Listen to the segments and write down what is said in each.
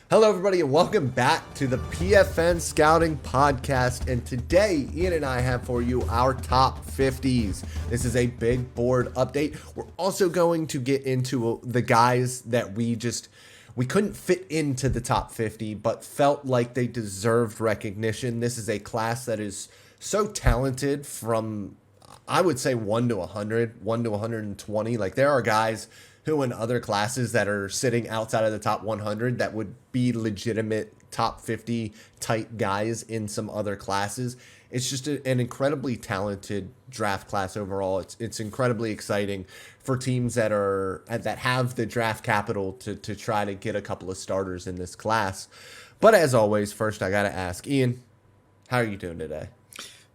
Hello, everybody, and welcome back to the PFN Scouting Podcast. And today, Ian and I have for you our top 50s. This is a big board update. We're also going to get into the guys that we couldn't fit into the top 50, but felt like they deserved recognition. This is a class that is so talented from, I would say, 1 to 100, 1 to 120. Like, there are guys who in other classes that are sitting outside of the top 100 that would be legitimate top 50 type guys in some other classes. It's just an incredibly talented draft class overall. It's incredibly exciting for teams that have the draft capital to try to get a couple of starters in this class. But as always, first I got to ask, Ian, how are you doing today?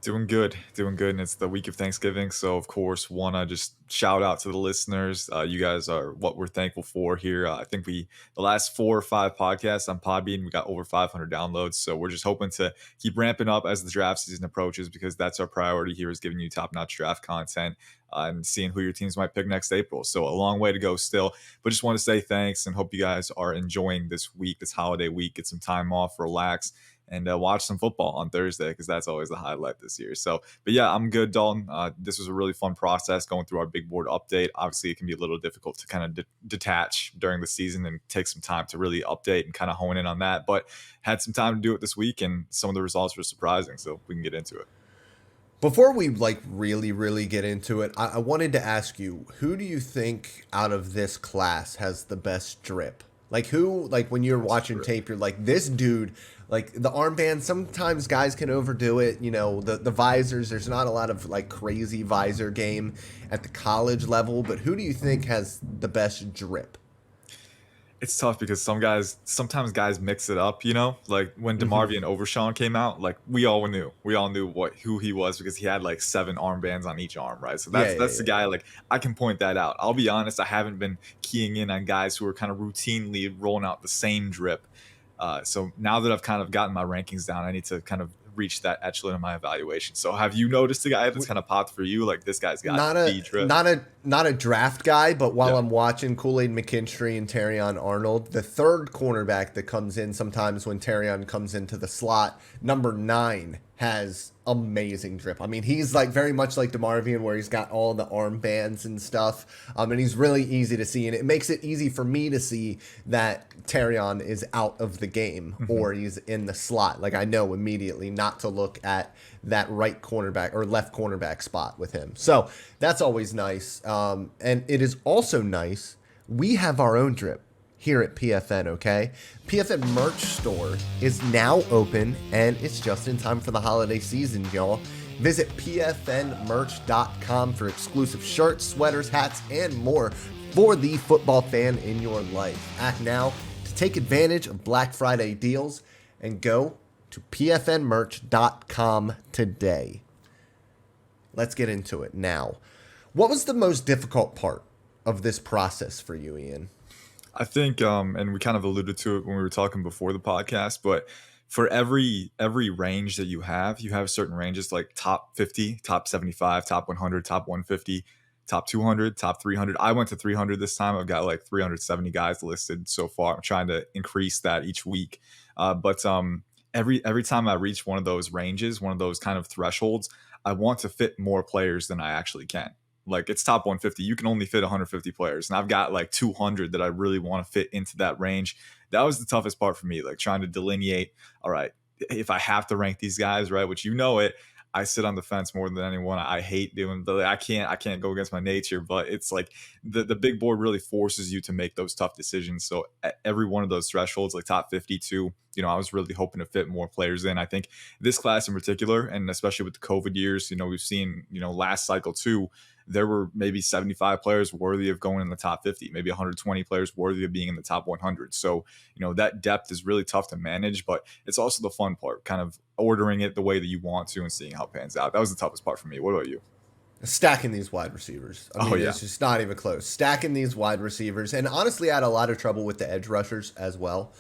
Doing good. And it's the week of Thanksgiving. So, of course, want to just shout out to the listeners. You guys are what we're thankful for here. I think the last 4 or 5 podcasts on Podbean, we got over 500 downloads. So we're just hoping to keep ramping up as the draft season approaches, because that's our priority here, is giving you top-notch draft content and seeing who your teams might pick next April. So a long way to go still, but just want to say thanks and hope you guys are enjoying this week, this holiday week. Get some time off, relax, and watch some football on Thursday, because that's always the highlight this year. So, but yeah, I'm good, Dalton. This was a really fun process going through our big board update. Obviously, it can be a little difficult to kind of detach during the season and take some time to really update and kind of hone in on that. But had some time to do it this week, and some of the results were surprising. So we can get into it. Before we really get into it, I wanted to ask you, who do you think out of this class has the best drip? When you're watching tape, you're like, this dude, like the armband, sometimes guys can overdo it. You know, the visors, there's not a lot of like crazy visor game at the college level, but who do you think has the best drip? It's tough because sometimes guys mix it up, you know, like when DeMarvion Overshawn came out, like we all knew who he was, because he had like 7 armbands on each arm, right? So that's the guy. Like, I can point that out. I'll be honest, I haven't been keying in on guys who are kind of routinely rolling out the same drip. So now that I've kind of gotten my rankings down, I need to kind of reach that echelon in my evaluation. So have you noticed a guy that's kind of popped for you? Like, this guy's got the drip. Not a draft guy, but while I'm watching Kool-Aid McKinstry and Terrion Arnold, the third cornerback that comes in sometimes when Terrion comes into the slot, number 9, has amazing drip. I mean, he's like very much like DeMarvion, where he's got all the armbands and stuff, and he's really easy to see, and it makes it easy for me to see that Terrion is out of the game or he's in the slot. Like, I know immediately not to look at that right cornerback or left cornerback spot with him. So that's always nice. And it is also nice, we have our own drip here at PFN, okay? PFN merch store is now open, and it's just in time for the holiday season, y'all. Visit pfnmerch.com for exclusive shirts, sweaters, hats, and more for the football fan in your life. Act now to take advantage of Black Friday deals and go to pfnmerch.com today. Let's get into it now. What was the most difficult part of this process for you, Ian? I think, and we kind of alluded to it when we were talking before the podcast, but for every range that you have certain ranges, like top 50, top 75, top 100, top 150, top 200, top 300. I went to 300 this time. I've got like 370 guys listed so far. I'm trying to increase that each week. But every time I reach one of those ranges, one of those kind of thresholds, I want to fit more players than I actually can. Like, it's top 150. You can only fit 150 players. And I've got like 200 that I really want to fit into that range. That was the toughest part for me, like trying to delineate, all right, if I have to rank these guys, right, which you know it, I sit on the fence more than anyone. I hate doing, but I can't go against my nature. But it's like the big board really forces you to make those tough decisions. So at every one of those thresholds, like top 52, you know, I was really hoping to fit more players in. I think this class in particular, and especially with the COVID years, you know, we've seen, you know, last cycle too, there were maybe 75 players worthy of going in the top 50, maybe 120 players worthy of being in the top 100. So, you know, that depth is really tough to manage, but it's also the fun part, kind of ordering it the way that you want to and seeing how it pans out. That was the toughest part for me. What about you? Stacking these wide receivers. I mean, it's just not even close. Stacking these wide receivers. And honestly, I had a lot of trouble with the edge rushers as well.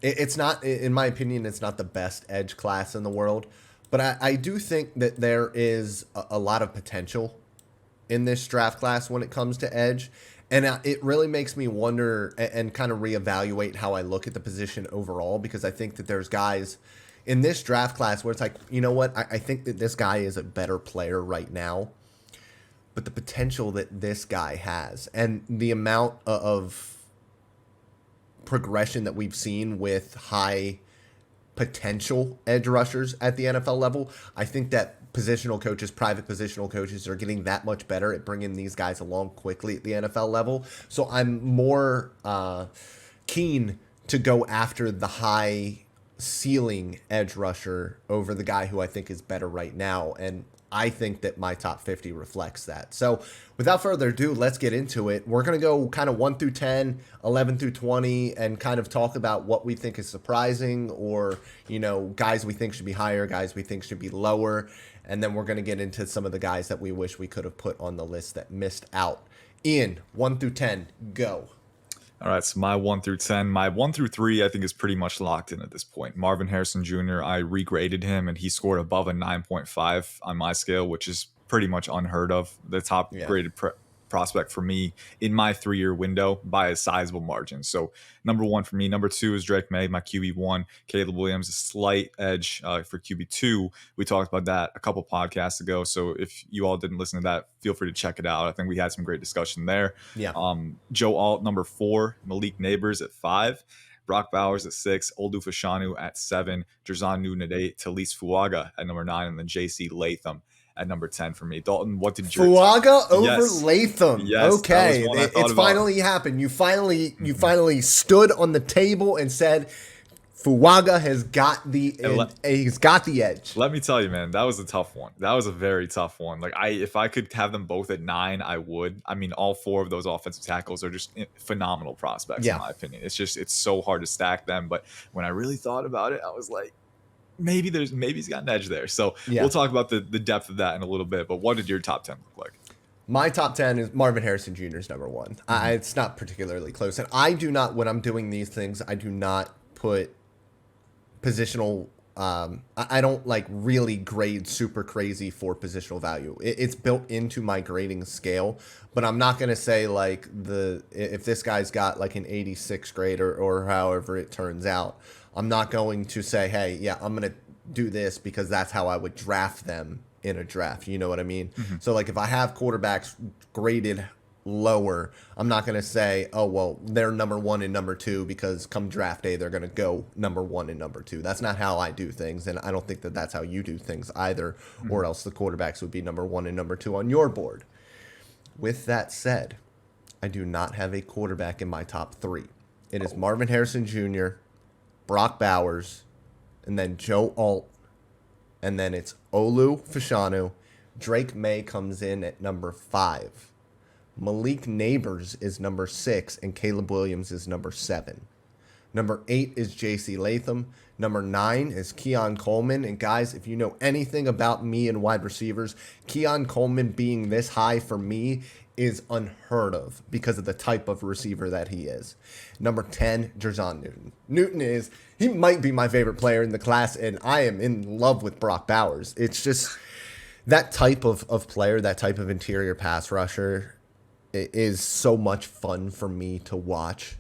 It's not, in my opinion, it's not the best edge class in the world. But I do think that there is a lot of potential in this draft class when it comes to edge. And it really makes me wonder and kind of reevaluate how I look at the position overall, because I think that there's guys in this draft class where it's like, you know what, I think that this guy is a better player right now, but the potential that this guy has and the amount of progression that we've seen with high potential edge rushers at the NFL level, I think that private positional coaches are getting that much better at bringing these guys along quickly at the NFL level. So I'm more keen to go after the high ceiling edge rusher over the guy who I think is better right now. And I think that my top 50 reflects that. So without further ado, let's get into it. We're going to go kind of 1 through 10, 11 through 20, and kind of talk about what we think is surprising, or, you know, guys we think should be higher, guys we think should be lower. And then we're going to get into some of the guys that we wish we could have put on the list that missed out. Ian, 1 through 10, go. All right, so my 1 through 10, my 1 through 3, I think is pretty much locked in at this point. Marvin Harrison Jr., I regraded him and he scored above a 9.5 on my scale, which is pretty much unheard of. The top graded prospect for me in my 3-year window by a sizable margin. So number 1 for me. Number 2 is Drake May, my QB1. Caleb Williams, a slight edge for QB2. We talked about that a couple podcasts ago. So if you all didn't listen to that, feel free to check it out. I think we had some great discussion there. Yeah. Joe Alt, number 4. Malik Neighbors at 5. Brock Bowers at 6, Olu Fashanu at 7, Jerzon Newton at 8, Talise Fuaga at number 9, and then JC Latham at number 10 for me. Dalton, what did your Fuaga over Latham? Yes, okay, it's finally happened. You finally stood on the table and said Fuaga has got the edge. Let me tell you, man, that was a tough one. That was a very tough one. Like if I could have them both at 9, I would. I mean, all 4 of those offensive tackles are just phenomenal prospects in my opinion. It's so hard to stack them. But when I really thought about it, I was like, maybe he's got an edge there. So we'll talk about the depth of that in a little bit. But what did your top 10 look like? My top 10 is Marvin Harrison Jr. is number 1. It's not particularly close. And I do not, when I'm doing these things, I do not put positional. I don't like really grade super crazy for positional value. It's built into my grading scale, but I'm not going to say like if this guy's got like an 86 grade or however it turns out, I'm not going to say, hey, yeah, I'm going to do this because that's how I would draft them in a draft. You know what I mean? Mm-hmm. So like if I have quarterbacks graded lower, I'm not going to say, oh, well, they're number 1 and number 2 because come draft day, they're going to go number 1 and number 2. That's not how I do things. And I don't think that that's how you do things either, or else the quarterbacks would be number 1 and number 2 on your board. With that said, I do not have a quarterback in my top 3. It is Marvin Harrison Jr., Brock Bowers, and then Joe Alt, and then it's Olu Fashanu. Drake May comes in at number 5. Malik Neighbors is number 6, and Caleb Williams is number 7. Number 8 is JC Latham. Number 9 is Keon Coleman. And guys, if you know anything about me and wide receivers, Keon Coleman being this high for me is unheard of because of the type of receiver that he is. Number 10, Jerzon Newton. He might be my favorite player in the class, and I am in love with Brock Bowers. It's just that type of player, that type of interior pass rusher is so much fun for me to watch.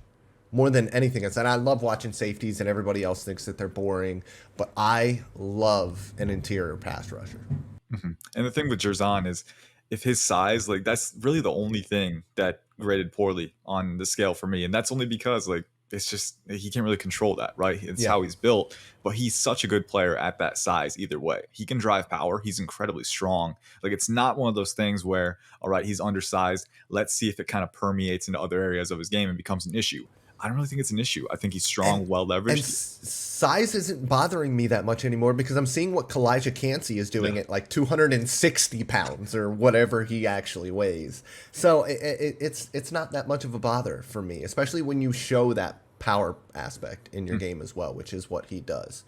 More than anything else. And I love watching safeties, and everybody else thinks that they're boring, but I love an interior pass rusher. Mm-hmm. And the thing with Jerzon is, if his size, like that's really the only thing that graded poorly on the scale for me. And that's only because like it's just he can't really control that, right? It's how he's built, but he's such a good player at that size either way. He can drive power. He's incredibly strong. Like it's not one of those things where, all right, he's undersized. Let's see if it kind of permeates into other areas of his game and becomes an issue. I don't really think it's an issue. I think he's strong, well leveraged. And size isn't bothering me that much anymore because I'm seeing what Kalijah Cansey is doing at like 260 pounds or whatever he actually weighs. So it's not that much of a bother for me, especially when you show that power aspect in your game as well, which is what he does.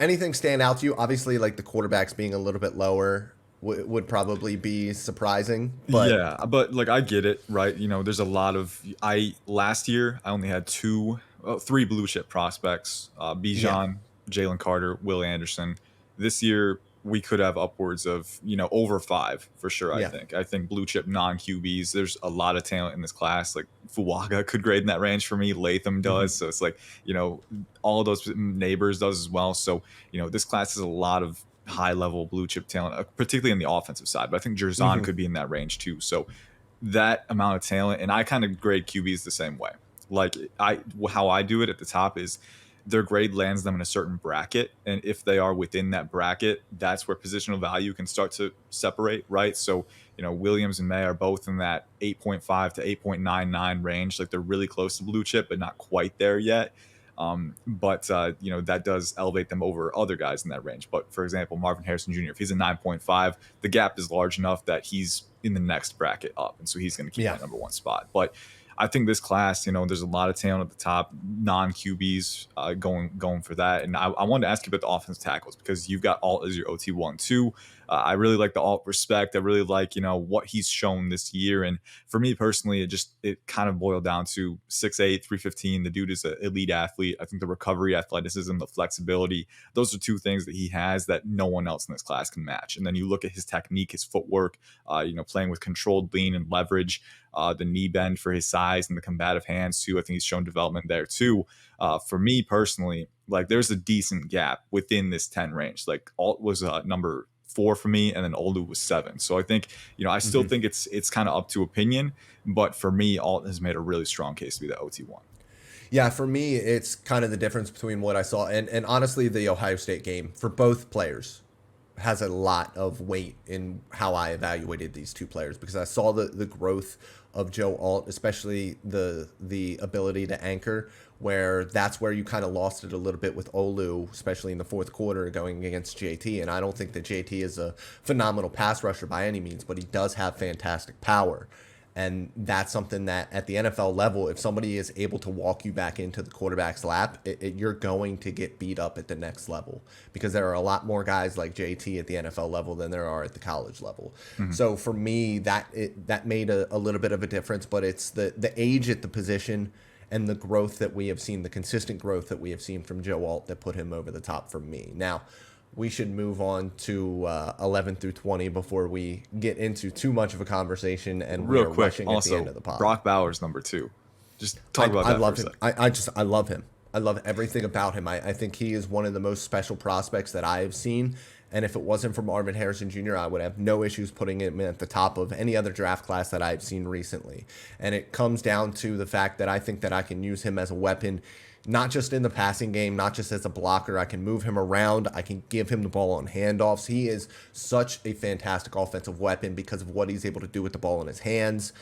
Anything stand out to you? Obviously, like the quarterbacks being a little bit lower would probably be surprising, but like I get it, right? You know, there's a lot of last year I only had 3 blue chip prospects, Bijan, Jalen Carter, Will Anderson. This year we could have upwards of, over 5 for sure. I Yeah. think. I think blue chip non QBs. There's a lot of talent in this class. Like Fuaga could grade in that range for me. Latham Hmm. does. So it's like, all of those neighbors does as well. So this class has a lot of high level blue chip talent, particularly in the offensive side. But I think Jerzon Hmm. could be in that range too. So that amount of talent, and I kind of grade QBs the same way. Like how I do it at the top is their grade lands them in a certain bracket, and if they are within that bracket, that's where positional value can start to separate, right? So Williams and May are both in that 8.5 to 8.99 range. Like they're really close to blue chip but not quite there yet. But that does elevate them over other guys in that range. But for example, Marvin Harrison Jr., if he's a 9.5, the gap is large enough that he's in the next bracket up, and so he's going to keep that number one spot. But I think this class, there's a lot of talent at the top, non QBs going for that. And I wanted to ask you about the offensive tackles, because you've got Alt as your OT1 too. I really like the Alt respect. I really like, what he's shown this year. And for me personally, it kind of boiled down to 6'8", 315. The dude is an elite athlete. I think the recovery, athleticism, the flexibility, those are two things that he has that no one else in this class can match. And then you look at his technique, his footwork, playing with controlled lean and leverage, the knee bend for his size, and the combative hands too. I think he's shown development there too. For me personally, like there's a decent gap within this 10 range. Like Alt was number 4 for me, and then Olu was 7. So I think, I still think it's kind of up to opinion, but for me, Alt has made a really strong case to be the OT1. Yeah, for me, it's kind of the difference between what I saw and honestly, the Ohio State game for both players has a lot of weight in how I evaluated these two players, because I saw the growth of Joe Alt, especially the ability to anchor, where that's where you kind of lost it a little bit with Olu, especially in the fourth quarter going against JT. And I don't think that JT is a phenomenal pass rusher by any means, but he does have fantastic power. And that's something that at the NFL level, if somebody is able to walk you back into the quarterback's lap, you're going to get beat up at the next level, because there are a lot more guys like JT at the NFL level than there are at the college level. Mm-hmm. So for me, that made a little bit of a difference, but it's the age at the position and the growth that we have seen, the consistent growth that we have seen from Joe Alt, that put him over the top for me. Now, we should move on to 11 through 20 before we get into too much of a conversation and real we're quick. rushing Also, at the end of the pod. Brock Bowers number 2. Just talk about that. I love for him. a I love him. I love everything about him. I think he is one of the most special prospects that I have seen. And if it wasn't for Marvin Harrison Jr., I would have no issues putting him at the top of any other draft class that I've seen recently. And it comes down to the fact that I think that I can use him as a weapon, not just in the passing game, not just as a blocker. I can move him around. I can give him the ball on handoffs. He is such a fantastic offensive weapon because of what he's able to do with the ball in his hands.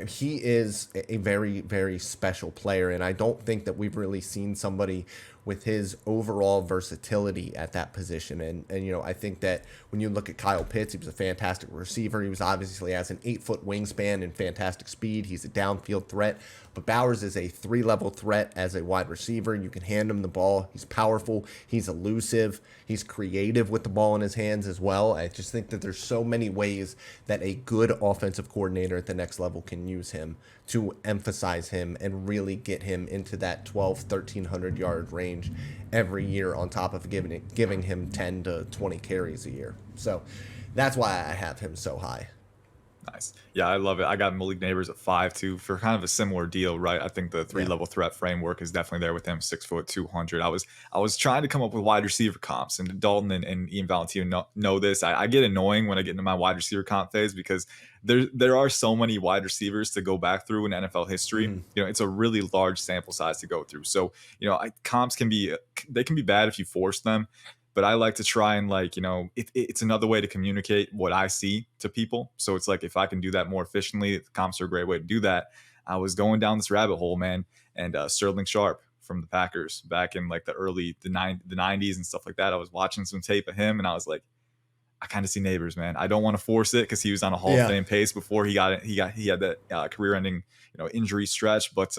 He is a very, very special player, and I don't think that we've really seen somebody with his overall versatility at that position. And I think that when you look at Kyle Pitts, he was a fantastic receiver. He was obviously has an 8-foot wingspan and fantastic speed. He's a downfield threat. But Bowers is a 3-level threat as a wide receiver. You can hand him the ball. He's powerful. He's elusive. He's creative with the ball in his hands as well. I just think that there's so many ways that a good offensive coordinator at the next level can use him to emphasize him and really get him into that 1,300 yard range every year, on top of giving him 10 to 20 carries a year. So that's why I have him so high. Nice. Yeah, I love it. I got Malik Neighbors at 5 too, for kind of a similar deal, right? I think the 3-level threat framework is definitely there with him. 6 foot 200. I was trying to come up with wide receiver comps, and Dalton and Ian Valentino know this. I get annoying when I get into my wide receiver comp phase, because there are so many wide receivers to go back through in NFL history. Mm-hmm. It's a really large sample size to go through. So comps can be bad if you force them. But I like to try and it's another way to communicate what I see to people. So it's like, if I can do that more efficiently, comps are a great way to do that. I was going down this rabbit hole, man. And Sterling Sharp from the Packers back in like the 90s and stuff like that. I was watching some tape of him, and I was like, I kind of see Neighbors, man. I don't want to force it, because he was on a Hall of Fame pace before he had that career-ending injury stretch. But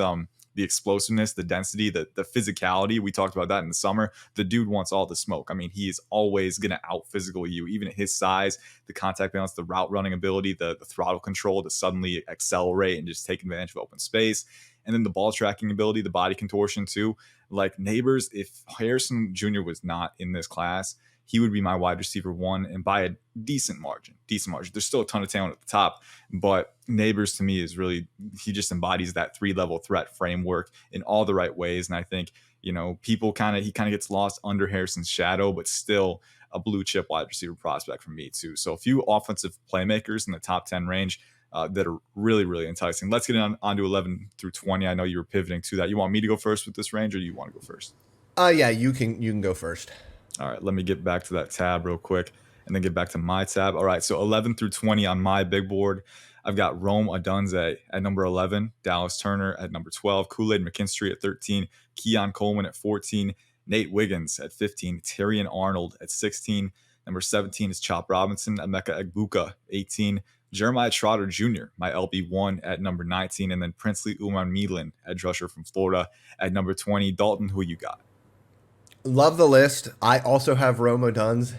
the explosiveness, the density, the physicality. We talked about that in the summer. The dude wants all the smoke. I mean, he is always going to out-physical you, even at his size. The contact balance, the route running ability, the throttle control to suddenly accelerate and just take advantage of open space. And then the ball tracking ability, the body contortion too. Like Neighbors, if Harrison Jr. was not in this class, he would be my wide receiver 1, and by a decent margin. There's still a ton of talent at the top, but Neighbors to me is really, he just embodies that 3-level threat framework in all the right ways. And I think, he kind of gets lost under Harrison's shadow, but still a blue chip wide receiver prospect for me too. So a few offensive playmakers in the top 10 range that are really, really enticing. Let's get on to 11 through 20. I know you were pivoting to that. You want me to go first with this range, or you want to go first? Yeah, you can go first. All right, let me get back to that tab real quick and then get back to my tab. All right, so 11 through 20 on my big board. I've got Rome Odunze at number 11, Dallas Turner at number 12, Kool-Aid McKinstry at 13, Keon Coleman at 14, Nate Wiggins at 15, Terrion Arnold at 16. Number 17 is Chop Robinson, Emeka Egbuka, 18, Jeremiah Trotter Jr., my LB1 at number 19, and then Princely Umanmielen, edge rusher from Florida, at number 20. Dalton, who you got? Love the list. I also have Rome Odunze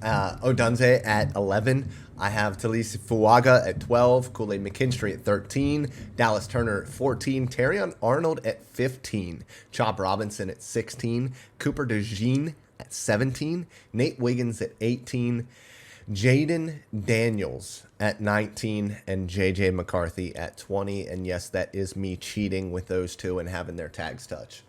at 11. I have Talise Fuaga at 12, Kool-Aid McKinstry at 13, Dallas Turner at 14, Terrion Arnold at 15, Chop Robinson at 16, Cooper DeJean at 17, Nate Wiggins at 18, Jaden Daniels at 19, and JJ McCarthy at 20. And yes, that is me cheating with those two and having their tags touch.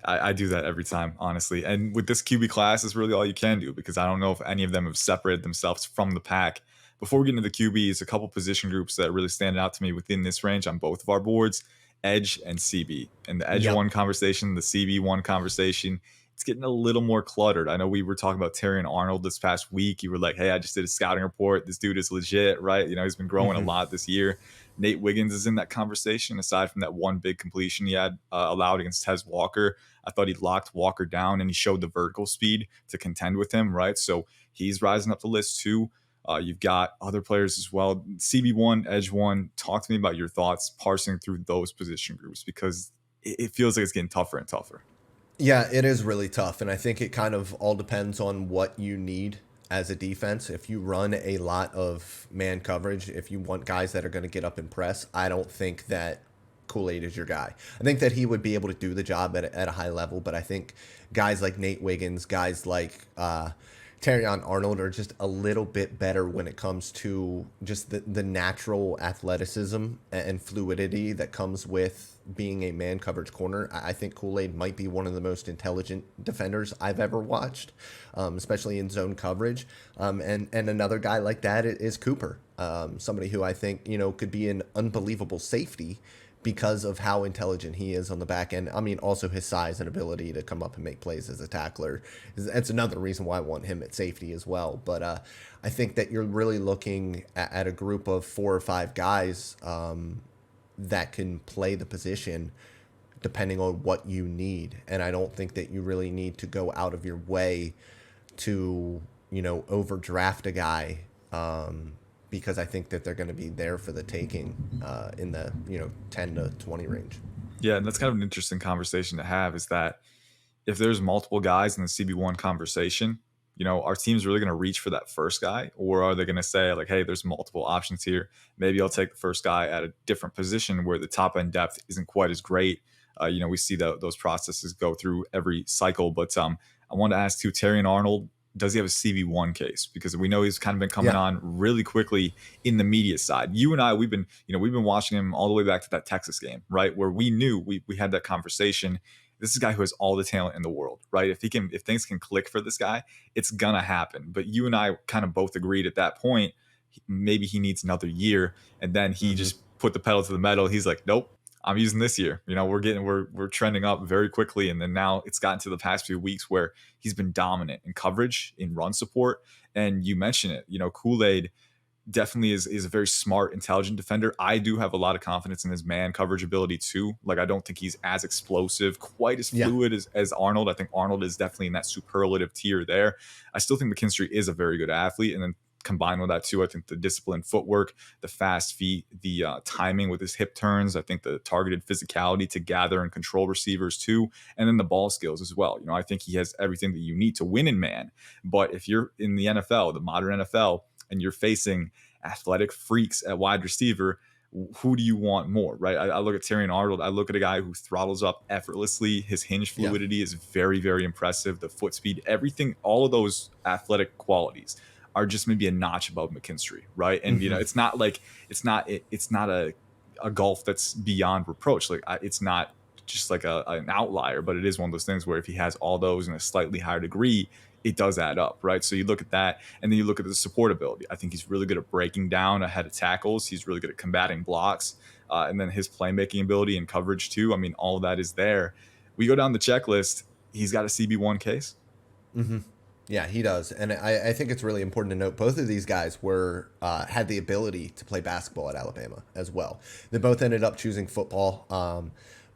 I do that every time, honestly. And with this QB class, it's really all you can do, because I don't know if any of them have separated themselves from the pack. Before we get into the QBs, a couple position groups that really stand out to me within this range on both of our boards, edge and CB. And the edge one conversation, the CB1 conversation, it's getting a little more cluttered. I know we were talking about Terrion Arnold this past week. You were like, hey, I just did a scouting report. This dude is legit, right? He's been growing a lot this year. Nate Wiggins is in that conversation. Aside from that one big completion he had allowed against Tez Walker, I thought he locked Walker down and he showed the vertical speed to contend with him, right? So he's rising up the list too. You've got other players as well. CB1, Edge 1, talk to me about your thoughts parsing through those position groups, because it feels like it's getting tougher and tougher. Yeah, it is really tough. And I think it kind of all depends on what you need as a defense. If you run a lot of man coverage, if you want guys that are going to get up and press, I don't think that Kool-Aid is your guy. I think that he would be able to do the job at a high level, but I think guys like Nate Wiggins, guys like Terrion Arnold are just a little bit better when it comes to just the natural athleticism and fluidity that comes with being a man coverage corner. I think Kool-Aid might be one of the most intelligent defenders I've ever watched, especially in zone coverage. And another guy like that is Cooper, somebody who I think, could be an unbelievable safety because of how intelligent he is on the back end. I mean, also his size and ability to come up and make plays as a tackler. That's another reason why I want him at safety as well. But I think that you're really looking at a group of 4 or 5 guys that can play the position depending on what you need. And I don't think that you really need to go out of your way to, overdraft a guy, because I think that they're going to be there for the taking in the 10 to 20 range. Yeah, and that's kind of an interesting conversation to have, is that if there's multiple guys in the CB1 conversation, our team's really going to reach for that first guy, or are they going to say like, hey, there's multiple options here. Maybe I'll take the first guy at a different position where the top end depth isn't quite as great. We see those processes go through every cycle. But I wanted to ask too, Terrion Arnold, does he have a CB1 case? Because we know he's kind of been coming on really quickly in the media side. You and I, we've been watching him all the way back to that Texas game, right? Where we knew we had that conversation. This is a guy who has all the talent in the world, right? If things can click for this guy, it's gonna happen. But you and I kind of both agreed at that point, maybe he needs another year. And then he just put the pedal to the metal. He's like, nope, I'm using this year. We're trending up very quickly. And then now it's gotten to the past few weeks where he's been dominant in coverage, in run support. And you mentioned it, Kool-Aid definitely is a very smart, intelligent defender. I do have a lot of confidence in his man coverage ability too. Like, I don't think he's as explosive, quite as fluid as Arnold. I think Arnold is definitely in that superlative tier there. I still think McKinstry is a very good athlete. And then combined with that too, I think the disciplined footwork, the fast feet, the timing with his hip turns, I think the targeted physicality to gather and control receivers too, and then the ball skills as well. I think he has everything that you need to win in man. But if you're in the NFL, the modern NFL, and you're facing athletic freaks at wide receiver, who do you want more, right? I look at Terrion Arnold. I look at a guy who throttles up effortlessly. His hinge Yeah. fluidity is very, very impressive. The foot speed, everything, all of those athletic qualities are just maybe a notch above McKinstry, right? And Mm-hmm. it's not like it's not a golf that's beyond reproach. Like it's not just like an outlier, but it is one of those things where if he has all those in a slightly higher degree, it does add up, right? So you look at that, and then you look at the support ability. I think he's really good at breaking down ahead of tackles. He's really good at combating blocks, and then his playmaking ability and coverage too. I mean, all of that is there. We go down the checklist. He's got a CB1 case. Mm-hmm. Yeah, he does, and I think it's really important to note both of these guys were had the ability to play basketball at Alabama as well. They both ended up choosing football,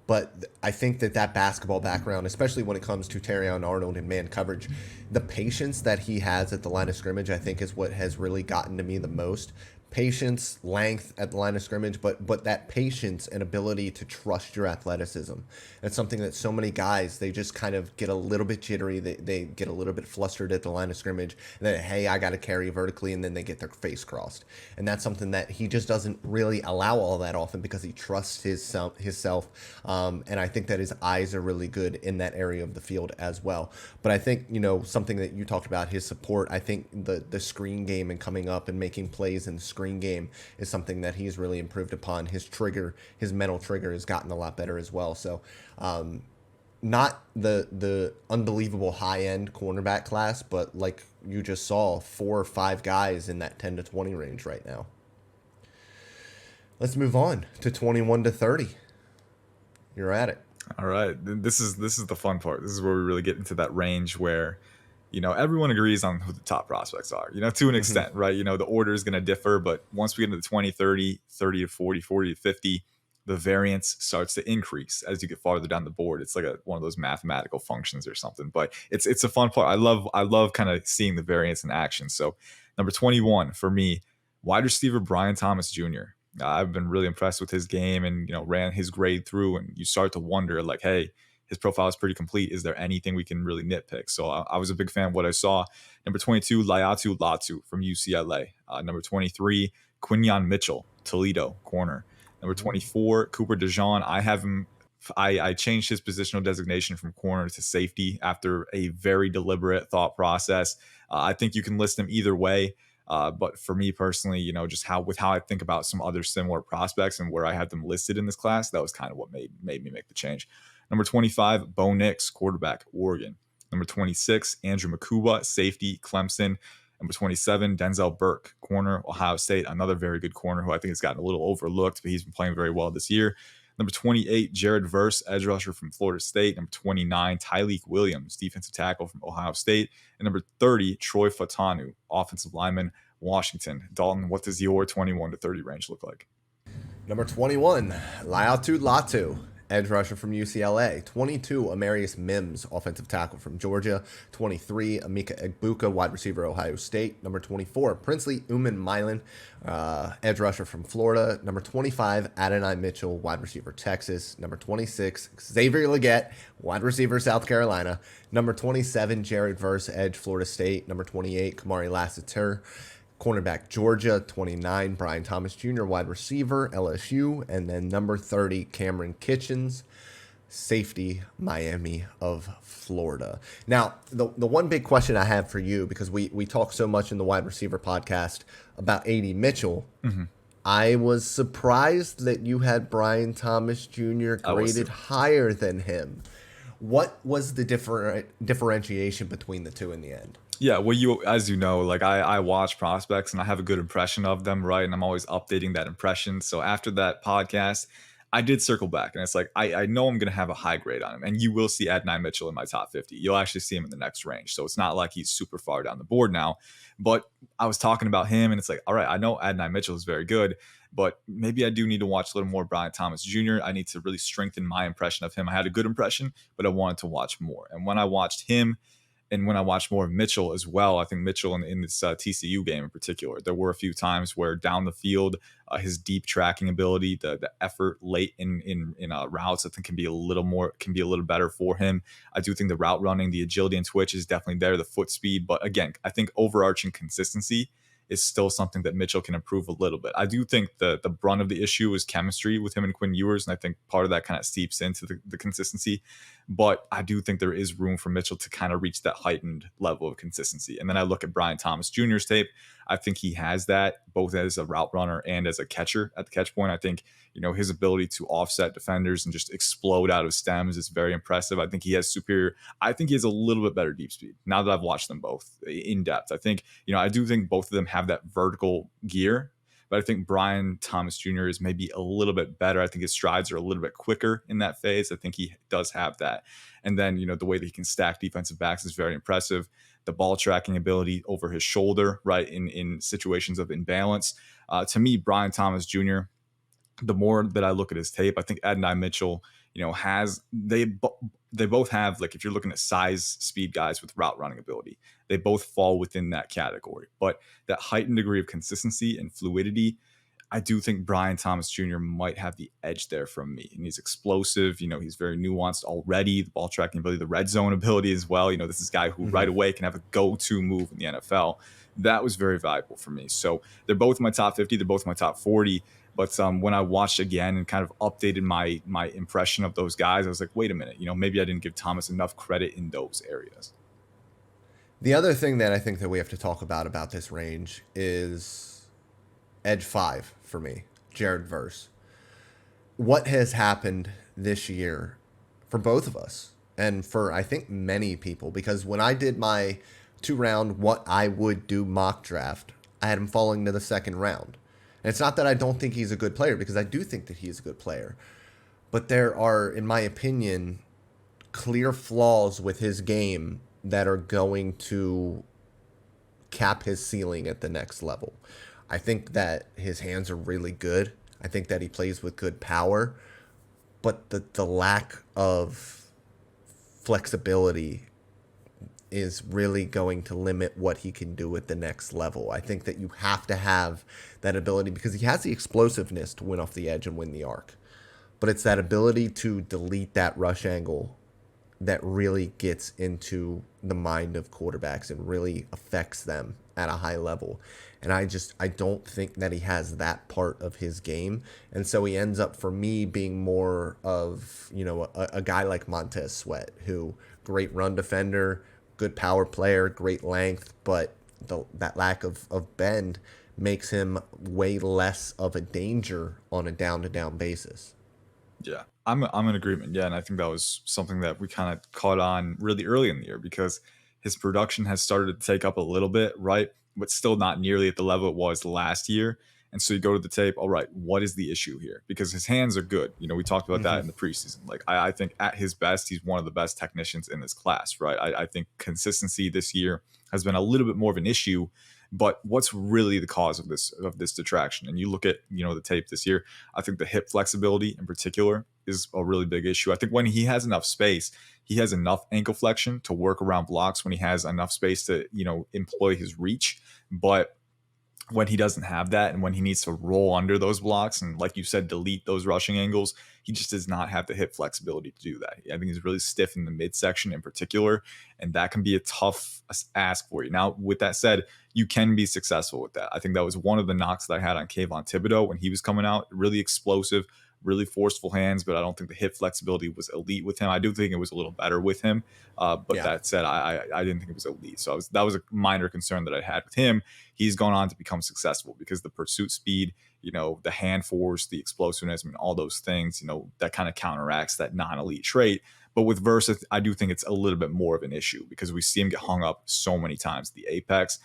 but I think that basketball background, especially when it comes to Terrion Arnold and man coverage, the patience that he has at the line of scrimmage, I think, is what has really gotten to me the most. Patience, length at the line of scrimmage, but that patience and ability to trust your athleticism. That's something that so many guys, they just kind of get a little bit jittery. They get a little bit flustered at the line of scrimmage. And then, hey, I got to carry vertically, and then they get their face crossed. And that's something that he just doesn't really allow all that often because he trusts himself. And I think that his eyes are really good in that area of the field as well. But I think, something that you talked about, his support, I think the screen game and coming up and making plays in the screen game is something that he's really improved upon. His mental trigger has gotten a lot better as well. So not the unbelievable high-end cornerback class, but like you just saw, 4 or 5 guys in that 10 to 20 range right now. Let's move on to 21 to 30. You're at it. All right. This is the fun part. This is where we really get into that range where, everyone agrees on who the top prospects are, to an extent, right? The order is going to differ, but once we get into the 20, 30, 30 to 40, 40 to 50, the variance starts to increase as you get farther down the board. It's like one of those mathematical functions or something, but it's a fun part. I love kind of seeing the variance in action. So number 21 for me, wide receiver Brian Thomas Jr. I've been really impressed with his game and, ran his grade through, and you start to wonder like, hey, his profile is pretty complete. Is there anything we can really nitpick? So I was a big fan of what I saw. Number 22, Laiatu Latu from UCLA. Number 23, Quinyon Mitchell, Toledo, corner. Number 24, Cooper DeJean. I have him. I changed his positional designation from corner to safety after a very deliberate thought process. I think you can list him either way. But for me personally, just how I think about some other similar prospects and where I had them listed in this class, that was kind of what made me make the change. Number 25, Bo Nix, quarterback, Oregon. Number 26, Andrew Makuba, safety, Clemson. Number 27, Denzel Burke, corner, Ohio State. Another very good corner who I think has gotten a little overlooked, but he's been playing very well this year. Number 28, Jared Verse, edge rusher from Florida State. Number 29, Tyleek Williams, defensive tackle from Ohio State. And number 30, Troy Fatanu, offensive lineman, Washington. Dalton, what does your 21 to 30 range look like? Number 21, Laiatu Latu, edge rusher from UCLA. 22, Amarius Mims, offensive tackle from Georgia. 23, Amika Egbuka, wide receiver, Ohio State. Number 24, Princely Uman Milan, edge rusher from Florida. Number 25, Adonai Mitchell, wide receiver, Texas. Number 26, Xavier Legette, wide receiver, South Carolina. Number 27, Jared Verse, edge, Florida State. Number 28, Kamari Lassiter, cornerback, Georgia. 29, Brian Thomas Jr., wide receiver, LSU. And then number 30, Cameron Kitchens, safety, Miami of Florida. Now, the one big question I have for you, because we talk so much in the wide receiver podcast about A.D. Mitchell, I was surprised that you had Brian Thomas Jr. graded higher than him. What was the differentiation between the two in the end? Yeah, well, as you know, like I watch prospects and I have a good impression of them, right? And I'm always updating that impression. So after that podcast, I did circle back, and it's like I know I'm going to have a high grade on him, and you will see Adonai Mitchell in my top 50. You'll actually see him in the next range. So it's not like he's super far down the board now. But I was talking about him, and it's like, all right, I know Adonai Mitchell is very good, but maybe I do need to watch a little more Brian Thomas Jr. I need to really strengthen my impression of him. I had a good impression, but I wanted to watch more. And when I watched him, and when I watched more of Mitchell as well, I think Mitchell in this TCU game in particular, there were a few times where down the field, his deep tracking ability, the effort late in routes, I think can be a little better for him. I do think the route running, the agility and twitch is definitely there, the foot speed. But again, I think overarching consistency is still something that Mitchell can improve a little bit. I do think the brunt of the issue is chemistry with him and Quinn Ewers, and I think part of that kind of seeps into the consistency. But I do think there is room for Mitchell to kind of reach that heightened level of consistency. And then I look at Brian Thomas Jr.'s tape. I think he has that both as a route runner and as a catcher at the catch point. I think, his ability to offset defenders and just explode out of stems is very impressive. I think he has I think he has a little bit better deep speed now that I've watched them both in depth. I think, I do think both of them have that vertical gear, but I think Brian Thomas Jr. is maybe a little bit better. I think his strides are a little bit quicker in that phase. I think he does have that. And then, the way that he can stack defensive backs is very impressive. The ball tracking ability over his shoulder, right, in situations of imbalance. To me, Brian Thomas Jr., the more that I look at his tape, I think Adonai Mitchell, they both have, like, if you're looking at size speed guys with route running ability, they both fall within that category. But that heightened degree of consistency and fluidity, I do think Brian Thomas Jr. might have the edge there from me. And he's explosive. He's very nuanced already. The ball tracking ability, the red zone ability as well. This is a guy who right away can have a go-to move in the NFL. That was very valuable for me. So they're both in my top 50. They're both in my top 40. But when I watched again and kind of updated my impression of those guys, I was like, wait a minute, maybe I didn't give Thomas enough credit in those areas. The other thing that I think that we have to talk about this range is edge 5 for me, Jared Verse. What has happened this year for both of us and for, I think, many people, because when I did my 2-round what I would do mock draft, I had him falling to the second round. And it's not that I don't think he's a good player, because I do think that he's a good player. But there are, in my opinion, clear flaws with his game that are going to cap his ceiling at the next level. I think that his hands are really good. I think that he plays with good power. But the lack of flexibility is really going to limit what he can do at the next level. I think that you have to have that ability, because he has the explosiveness to win off the edge and win the arc. But it's that ability to delete that rush angle that really gets into the mind of quarterbacks and really affects them at a high level. And I don't think that he has that part of his game. And so he ends up, for me, being more of, a guy like Montez Sweat, who great run defender, good power player, great length, but that lack of bend makes him way less of a danger on a down-to-down basis. Yeah, I'm in agreement. Yeah, and I think that was something that we kind of caught on really early in the year, because his production has started to take up a little bit, right? But still not nearly at the level it was last year. And so you go to the tape, all right, what is the issue here? Because his hands are good. We talked about that in the preseason. Like, I think at his best, he's one of the best technicians in this class, right? I think consistency this year has been a little bit more of an issue. But what's really the cause of this detraction? And you look at, the tape this year, I think the hip flexibility in particular is a really big issue. I think when he has enough space, he has enough ankle flexion to work around blocks, when he has enough space to, employ his reach. But when he doesn't have that, and when he needs to roll under those blocks and, like you said, delete those rushing angles, he just does not have the hip flexibility to do that. I think he's really stiff in the midsection in particular, and that can be a tough ask for you. Now, with that said, you can be successful with that. I think that was one of the knocks that I had on Kayvon Thibodeau when he was coming out. Really explosive, really forceful hands, but I don't think the hip flexibility was elite with him. I do think it was a little better with him. That said, I didn't think it was elite. So that was a minor concern that I had with him. He's gone on to become successful because the pursuit speed, the hand force, the explosiveness, all those things, that kind of counteracts that non-elite trait. But with Versa, I do think it's a little bit more of an issue, because we see him get hung up so many times at the apex.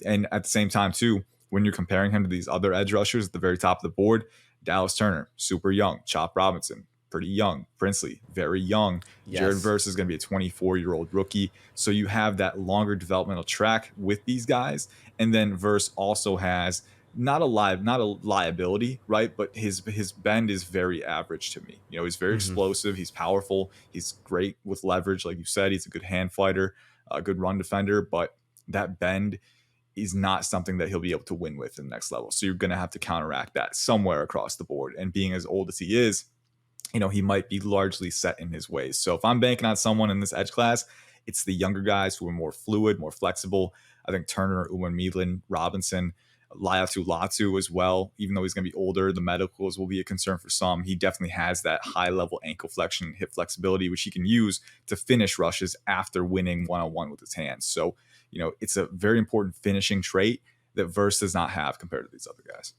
And at the same time, too, when you're comparing him to these other edge rushers at the very top of the board, Dallas Turner, super young. Chop Robinson, pretty young. Princely, very young. Yes. Jared Verse is going to be a 24-year-old rookie. So you have that longer developmental track with these guys. And then Verse also has not a liability, right? But his bend is very average to me. He's very explosive. He's powerful. He's great with leverage. Like you said, he's a good hand fighter, a good run defender. But that bend is not something that he'll be able to win with in the next level. So you're going to have to counteract that somewhere across the board. And being as old as he is, he might be largely set in his ways. So if I'm banking on someone in this edge class, It's the younger guys who are more fluid, more flexible. I think Turner, Uman Milan, Robinson, Laiatu Latu as well. Even though he's going to be older, the medicals will be a concern for some. He definitely has that high level ankle flexion and hip flexibility, which he can use to finish rushes after winning one-on-one with his hands. So, it's a very important finishing trait that Verse does not have compared to these other guys.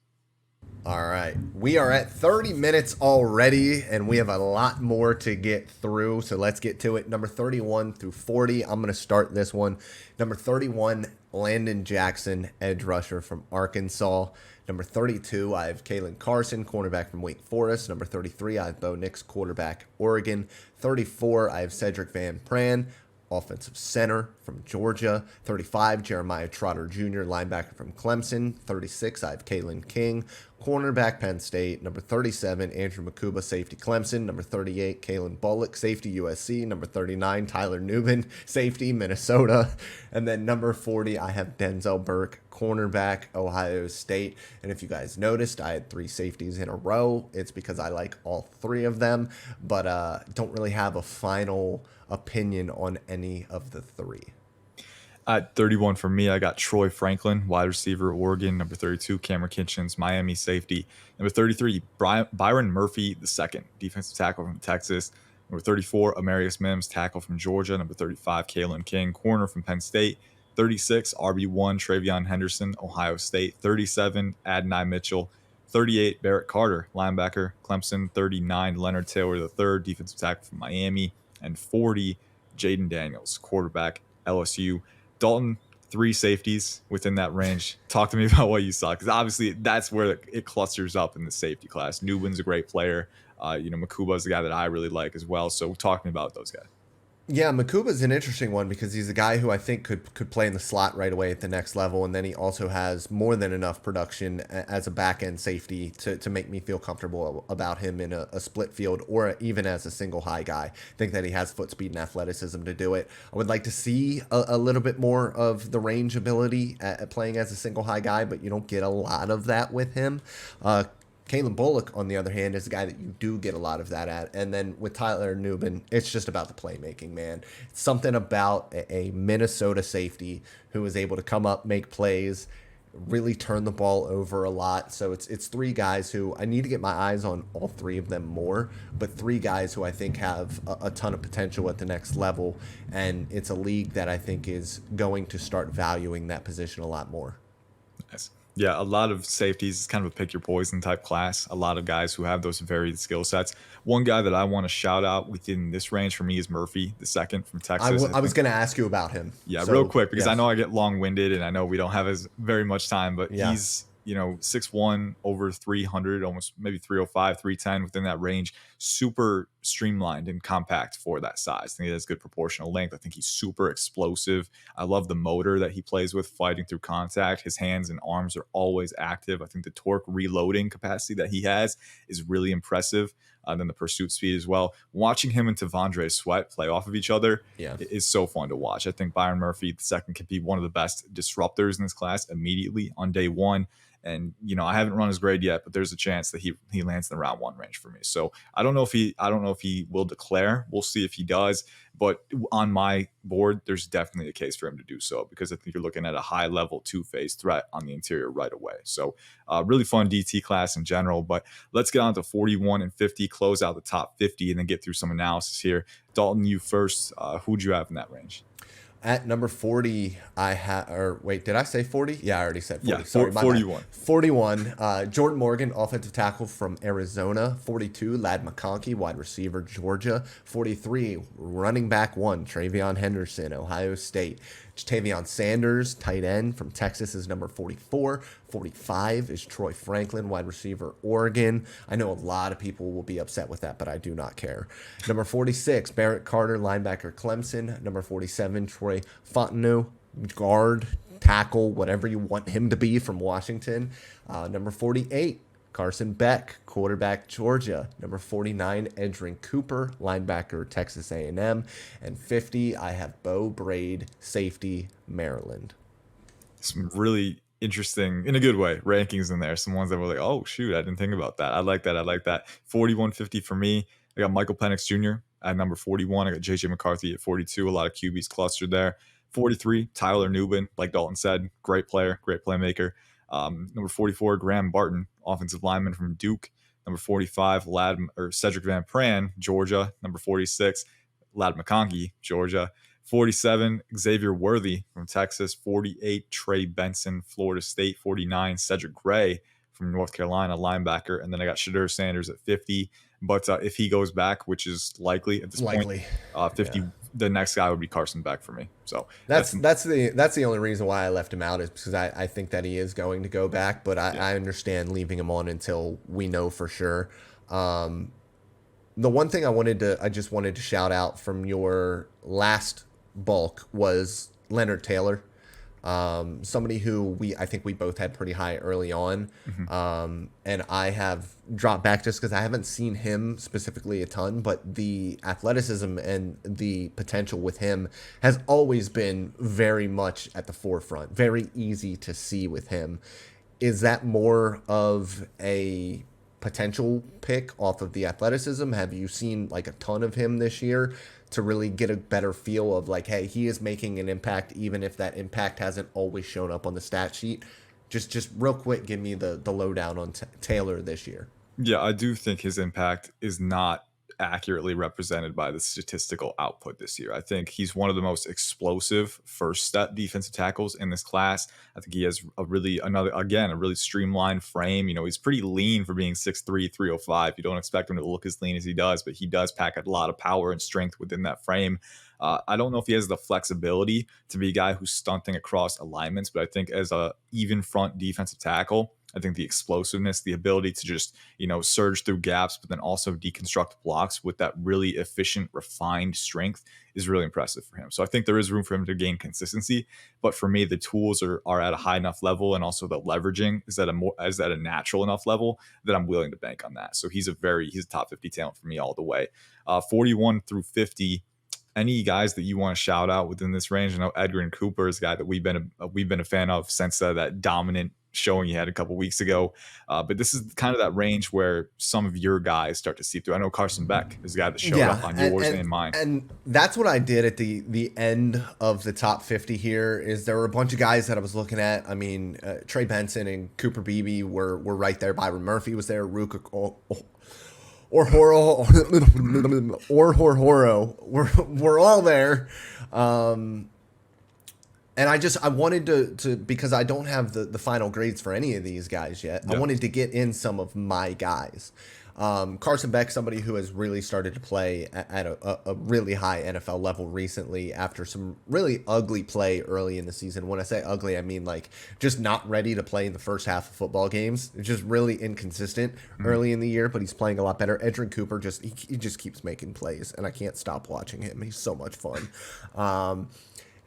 All right. We are at 30 minutes already, and we have a lot more to get through. So let's get to it. Number 31 through 40. I'm going to start this one. Number 31, Landon Jackson, edge rusher from Arkansas. Number 32, I have Kalen Carson, cornerback from Wake Forest. Number 33, I have Bo Nix, quarterback, Oregon. 34, I have Cedric Van Pran, offensive center from Georgia. 35, Jeremiah Trotter Jr., linebacker from Clemson. 36, I have Kalen King, cornerback, Penn State. Number 37, Andrew Makuba, safety, Clemson. Number 38, Kalen Bullock, safety, USC. Number 39, Tyler Newman, safety, Minnesota. And then number 40, I have Denzel Burke, cornerback, Ohio State. And if you guys noticed, I had 3 safeties in a row. It's because I like all 3 of them, but don't really have a final opinion on any of the 3. At 31 for me, I got Troy Franklin, wide receiver, Oregon. Number 32, Cameron Kitchens, Miami safety. Number 33, Byron Murphy II, defensive tackle from Texas. Number 34, Amarius Mims, tackle from Georgia. Number 35, Kalen King, corner from Penn State. 36, RB1, Travion Henderson, Ohio State. 37, Adonai Mitchell. 38, Barrett Carter, linebacker, Clemson. 39, Leonard Taylor III, defensive tackle from Miami. And 40, Jaden Daniels, quarterback, LSU. Dalton, 3 safeties within that range. Talk to me about what you saw, because obviously that's where it clusters up in the safety class. Newman's a great player. Makuba is the guy that I really like as well. So talk to me about those guys. Yeah, Makuba's an interesting one because he's a guy who I think could play in the slot right away at the next level, and then he also has more than enough production as a back-end safety to make me feel comfortable about him in a split field or even as a single high guy. I think that he has foot speed and athleticism to do it. I would like to see a little bit more of the range ability at playing as a single high guy, but you don't get a lot of that with him. Kalen Bullock, on the other hand, is a guy that you do get a lot of that at. And then with Tyler Newman, it's just about the playmaking, man. It's something about a Minnesota safety who is able to come up, make plays, really turn the ball over a lot. So it's 3 guys who I need to get my eyes on all 3 of them more, but 3 guys who I think have a ton of potential at the next level. And it's a league that I think is going to start valuing that position a lot more. Nice. Yeah, a lot of safeties is kind of a pick your poison type class. A lot of guys who have those varied skill sets. One guy that I want to shout out within this range for me is Murphy II from Texas. I was going to ask you about him. Yeah, so, real quick, because yes. I know I get long-winded and I know we don't have as very much time, but yeah. He's 6'1", over 300, almost maybe 305, 310 within that range. Super streamlined and compact for that size. I think he has good proportional length. I think he's super explosive. I love the motor that he plays with, fighting through contact. His hands and arms are always active. I think the torque reloading capacity that he has is really impressive. Then the pursuit speed as well. Watching him and Tavondre Sweat play off of each other is so fun to watch. I think Byron Murphy II can be one of the best disruptors in this class immediately on day one. And I haven't run his grade yet, but there's a chance that he lands in the round 1 range for me. So I don't know if he will declare. We'll see if he does. But on my board, there's definitely a case for him to do so, because I think you're looking at a high level 2-phase threat on the interior right away. So really fun DT class in general. But let's get on to 41 and 50, close out the top 50, and then get through some analysis here. Dalton, you first. Who'd you have in that range? At number 40, did I say 40? Yeah, I already said 40. Yeah, Sorry, 41. 41, Jordan Morgan, offensive tackle from Arizona. 42, Ladd McConkey, wide receiver, Georgia. 43, running back 1, Travion Henderson, Ohio State. Jatavion Sanders, tight end from Texas, is number 44. 45 is Troy Franklin, wide receiver, Oregon. I know a lot of people will be upset with that, but I do not care. Number 46, Barrett Carter, linebacker, Clemson. Number 47, Troy Fontenot, guard, tackle, whatever you want him to be, from Washington. Number 48, Carson Beck, quarterback, Georgia. Number 49, Edrin Cooper, linebacker, Texas A&M. And 50, I have Bo Braid, safety, Maryland. Some really interesting, in a good way, rankings in there. Some ones that were like, oh, shoot, I didn't think about that. I like that. 41-50 for me. I got Michael Penix Jr., At number 41, I got JJ McCarthy. At 42, a lot of QBs clustered there. 43, Tyler Nubin, like Dalton said, great player, great playmaker. Number 44, Graham Barton, offensive lineman from Duke. Number 45, Cedric Van Pran, Georgia. Number 46, Lad McConkey, Georgia. 47, Xavier Worthy from Texas. 48, Trey Benson, Florida State. 49, Cedric Gray from North Carolina, linebacker. And then I got Shadur Sanders at 50. But if he goes back, which is likely at this point, 50, yeah. The next guy would be Carson Beck for me. So that's the only reason why I left him out, is because I think that he is going to go back, but I understand leaving him on until we know for sure. The one thing I just wanted to shout out from your last bulk was Leonard Taylor. Somebody who I think we both had pretty high early on. And I have dropped back just because I haven't seen him specifically a ton, but the athleticism and the potential with him has always been very much at the forefront, very easy to see with him. Is that more of a potential pick off of the athleticism? Have you seen like a ton of him this year to really get a better feel of like, hey, he is making an impact, even if that impact hasn't always shown up on the stat sheet? Just real quick, give me the lowdown on Taylor this year. Yeah, I do think his impact is not accurately represented by the statistical output this year. I think he's one of the most explosive first step defensive tackles in this class. I think he has a really streamlined frame. You know, he's pretty lean for being 6'3", 305. You don't expect him to look as lean as he does, but he does pack a lot of power and strength within that frame. I don't know if he has the flexibility to be a guy who's stunting across alignments, but I think as a even front defensive tackle, I think the explosiveness, the ability to just, surge through gaps, but then also deconstruct blocks with that really efficient, refined strength is really impressive for him. So I think there is room for him to gain consistency. But for me, the tools are at a high enough level, and also the leveraging is at a natural enough level that I'm willing to bank on that. So he's a top 50 talent for me all the way. 41 through 50. Any guys that you want to shout out within this range? I know Edgar and Cooper is a guy that we've been a fan of since that dominant showing you had a couple weeks ago. But this is kind of that range where some of your guys start to see through. I know Carson Beck is a guy that showed up on yours and mine. And that's what I did at the end of the top 50 here. Is there were a bunch of guys that I was looking at. I mean, Trey Benson and Cooper Beebe were right there. Byron Murphy was there. Ruka or Horo. We're all there. And I wanted to because I don't have the final grades for any of these guys yet. Yep. I wanted to get in some of my guys. Carson Beck, somebody who has really started to play at a really high NFL level recently after some really ugly play early in the season. When I say ugly, I mean like just not ready to play in the first half of football games. It's just really inconsistent early in the year, but he's playing a lot better. Edrin Cooper, he just keeps making plays, and I can't stop watching him. He's so much fun.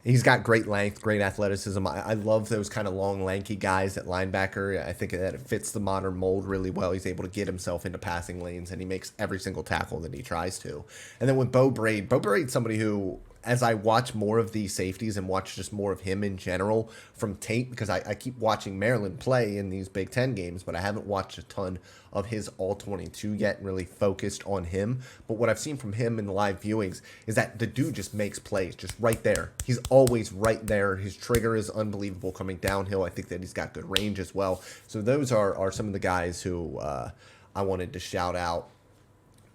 He's got great length, great athleticism. I love those kind of long, lanky guys at linebacker. I think that it fits the modern mold really well. He's able to get himself into passing lanes, and he makes every single tackle that he tries to. And then with Bo Braid's somebody who, as I watch more of these safeties and watch just more of him in general from tape, because I keep watching Maryland play in these Big Ten games, but I haven't watched a ton of his all-22 yet and really focused on him. But what I've seen from him in the live viewings is that the dude just makes plays just right there. He's always right there. His trigger is unbelievable coming downhill. I think that he's got good range as well. So those are some of the guys who I wanted to shout out.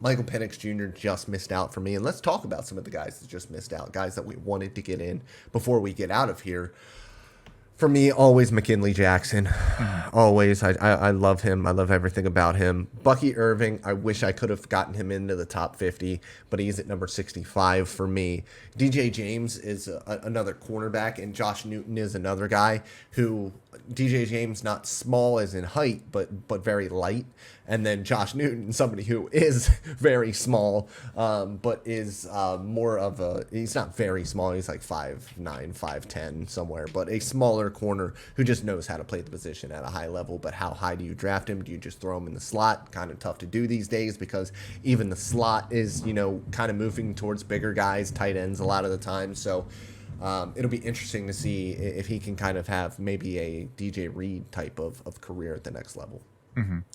Michael Penix Jr. just missed out for me. And let's talk about some of the guys that just missed out, guys that we wanted to get in before we get out of here. For me, always McKinley Jackson. Always. I love him. I love everything about him. Bucky Irving, I wish I could have gotten him into the top 50, but he's at number 65 for me. DJ James is another cornerback, and Josh Newton is another guy who, DJ James, not small as in height, but very light. And then Josh Newton, somebody who is very small, but is more of he's not very small. He's like 5'9", 5'10", somewhere, but a smaller corner who just knows how to play the position at a high level. But how high do you draft him? Do you just throw him in the slot? Kind of tough to do these days because even the slot is, kind of moving towards bigger guys, tight ends a lot of the time. So it'll be interesting to see if he can kind of have maybe a DJ Reed type of career at the next level.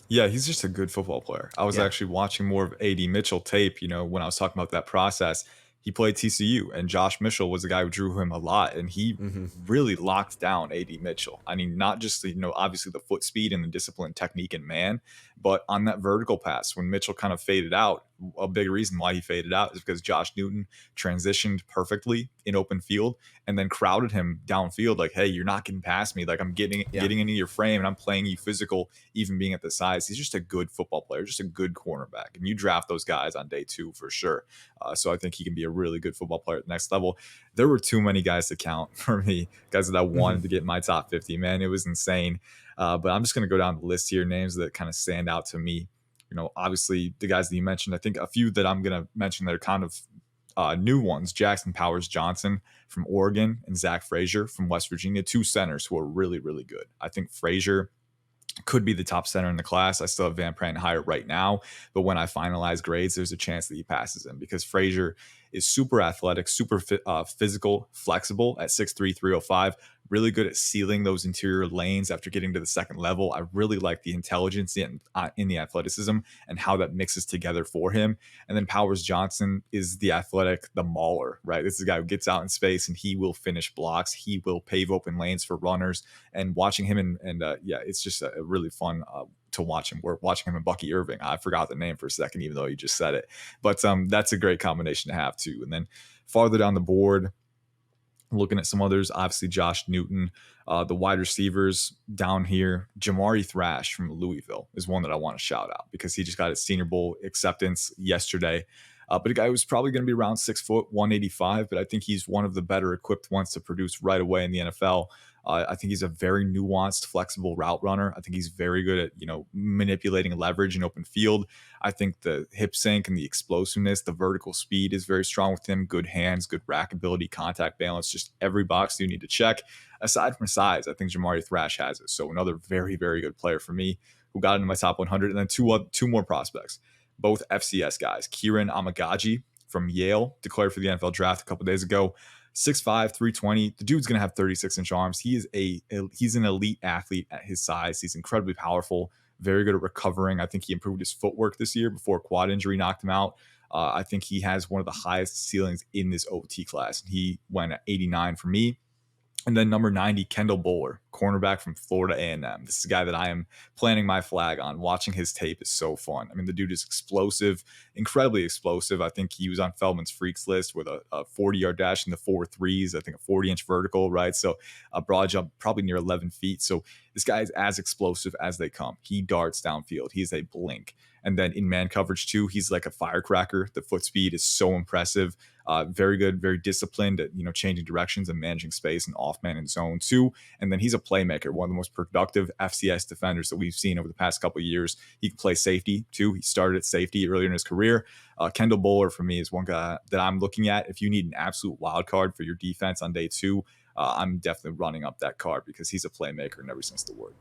Yeah, he's just a good football player. I was Yeah. actually watching more of AD Mitchell tape, when I was talking about that process. He played TCU, and Josh Mitchell was the guy who drew him a lot, and he Hmm. really locked down AD Mitchell. I mean, not just obviously the foot speed and the discipline, technique, and man, but on that vertical pass when Mitchell kind of faded out. A big reason why he faded out is because Josh Newton transitioned perfectly in open field and then crowded him downfield. Like, hey, you're not getting past me. Like, I'm getting Yeah. into your frame, and I'm playing you physical, even being at the size. He's just a good football player, just a good cornerback, and you draft those guys on day 2 for sure. So I think he can be a really good football player at the next level. There were too many guys to count for me, guys that I wanted to get in my top 50. Man, it was insane. But I'm just going to go down the list here, names that kind of stand out to me. Obviously the guys that you mentioned. I think a few that I'm going to mention that are kind of new ones: Jackson Powers Johnson from Oregon and Zach Frazier from West Virginia, 2 centers who are really, really good. I think Frazier could be the top center in the class. I still have Van Prandt higher right now, but when I finalize grades, there's a chance that he passes him because Frazier is super athletic, super physical, flexible at 6'3", 305, really good at sealing those interior lanes after getting to the second level. I really like the intelligence in the athleticism and how that mixes together for him. And then Powers Johnson is the athletic, the mauler, right? This is a guy who gets out in space and he will finish blocks. He will pave open lanes for runners. And watching him it's just a really fun to watch him. We're watching him and Bucky Irving. I forgot the name for a second, even though you just said it. But that's a great combination to have too. And then farther down the board, looking at some others, obviously Josh Newton, the wide receivers down here, Jamari Thrash from Louisville is one that I want to shout out because he just got his Senior Bowl acceptance yesterday. But a guy who's probably going to be around 6 foot, 185, but I think he's one of the better equipped ones to produce right away in the NFL. I think he's a very nuanced, flexible route runner. I think he's very good at, manipulating leverage in open field. I think the hip sync and the explosiveness, the vertical speed is very strong with him. Good hands, good rack ability, contact balance, just every box you need to check. Aside from size, I think Jamari Thrash has it. So another very, very good player for me who got into my top 100. And then two more prospects, both FCS guys. Kieran Amagaji from Yale declared for the NFL draft a couple days ago. 6'5", 320. The dude's going to have 36-inch arms. He's an elite athlete at his size. He's incredibly powerful, very good at recovering. I think he improved his footwork this year before a quad injury knocked him out. I think he has one of the highest ceilings in this OT class. He went at 89 for me. And then number 90, Kendall Bowler, cornerback from Florida A&M. This is a guy that I am planting my flag on. Watching his tape is so fun. I mean, the dude is explosive, incredibly explosive. I think he was on Feldman's Freaks list with a 40-yard dash in the 4.3s, I think a 40-inch vertical, right? So a broad jump, probably near 11 feet. So this guy is as explosive as they come. He darts downfield. He's a blink. And then in man coverage too, he's like a firecracker. The foot speed is so impressive. Very good, very disciplined at changing directions and managing space and off man and zone too. And then he's a playmaker, one of the most productive FCS defenders that we've seen over the past couple of years. He can play safety too. He started at safety earlier in his career. Kendall Bowler for me is one guy that I'm looking at. If you need an absolute wild card for your defense on day 2, I'm definitely running up that card because he's a playmaker in every sense of the word.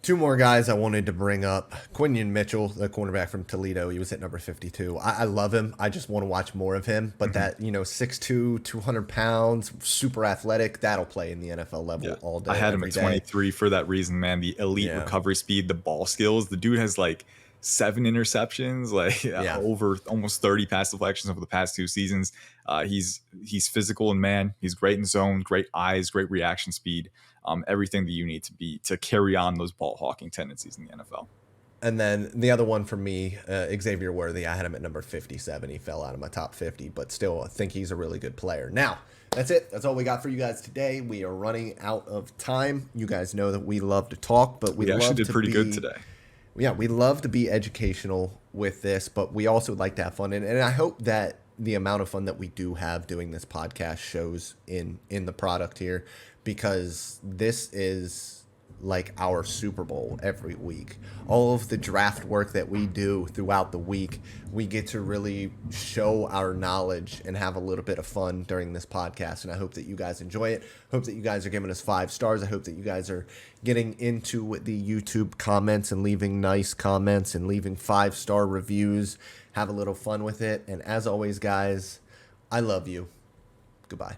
2 more guys I wanted to bring up. Quinion Mitchell, the cornerback from Toledo. He was at number 52. I love him. I just want to watch more of him. But that, 6'2", 200 pounds, super athletic, that'll play in the NFL level all day. I had him at 23 for that reason, man. The elite recovery speed, the ball skills. The dude has 7 interceptions, over almost 30 pass deflections over the past 2 seasons. He's physical and man. He's great in zone, great eyes, great reaction speed. Everything that you need to carry on those ball hawking tendencies in the NFL. And then the other one for me, Xavier Worthy, I had him at number 57. He fell out of my top 50, but still I think he's a really good player. Now, that's it. That's all we got for you guys today. We are running out of time. You guys know that we love to talk, but we actually did pretty good today. Yeah, we love to be educational with this, but we also like to have fun. And I hope that the amount of fun that we do have doing this podcast shows in the product here, because this is like our Super Bowl every week. All of the draft work that we do throughout the week, we get to really show our knowledge and have a little bit of fun during this podcast. And I hope that you guys enjoy it. Hope that you guys are giving us 5 stars. I hope that you guys are getting into the YouTube comments and leaving nice comments and leaving 5-star reviews. Have a little fun with it. And as always, guys, I love you. Goodbye.